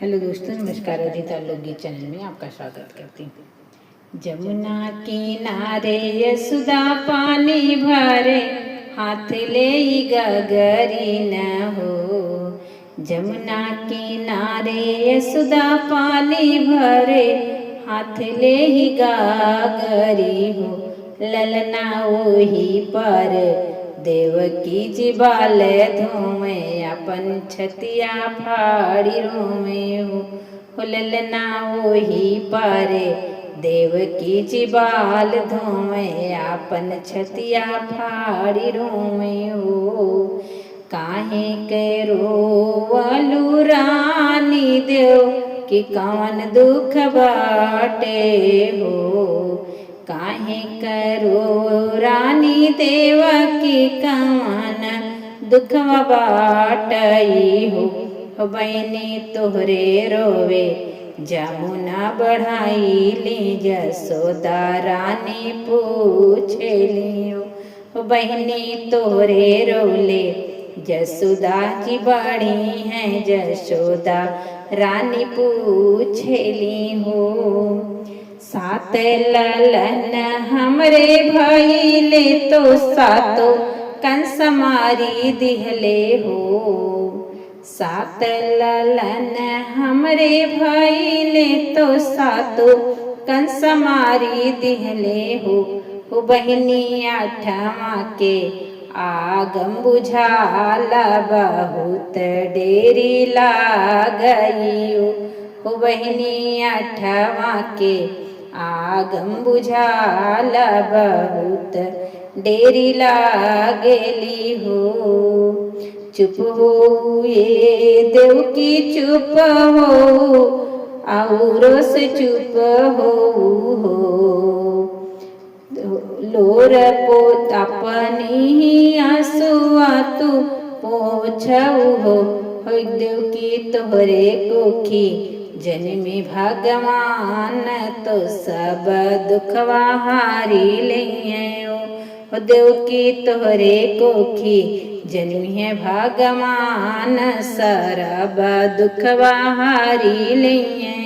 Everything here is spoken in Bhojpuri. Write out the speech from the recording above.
हेलो दोस्तों, नमस्कार। अदिता लोकगीत चैनल में आपका स्वागत करती हूँ। जमुना किनारे यशोदा पानी भरे, हाथ ले गगरी न हो। जमुना किनारे यशोदा पानी भरे, हाथ ले गगरी हो। ललना ओही पर देवकी जी बाल धोमे, अपन छतिया फाड़ी रोमे हो। ललना ओही पारे देवकी जी बाल धोमे, अपन छतिया फाड़ी रोमे हो। काहे के रोवलु रानी देव कि कौन दुख बाटे हो। काहे करो रानी देव की कौन दुखवा बाटई हो। बहनी तोहरे रोवे जमुना बढ़ाई ली, जसोदा रानी पूछे लियो। बहनी तोहरे रोले जसोदा जी बड़ी हैं, जसोदा रानी पूछे ली हो। सात ललन हमरे भइले तो सातो कंस मारी दिहले हो। सात ललन हमरे भइले तो सातो कंस मारी दिहले हो। बहनी आठवा के आगम बुझाला, बहुत डेरी लागई हो। बहनी आठवा के आगम बुझाला, बहुत डेरी लागेली हो। चुप हो ये देवकी चुप हो, औरों से चुप हो। लोर पोत अपनी ही आंसुआ तू पोछऊ हो। देवकी तोहरे कोखी जन्मी भगवान, तो सब दुखवा हारी लियो। देवकी तोहरे कोखी जन्मी है भगवान, सरब दुखवा हारी लिये।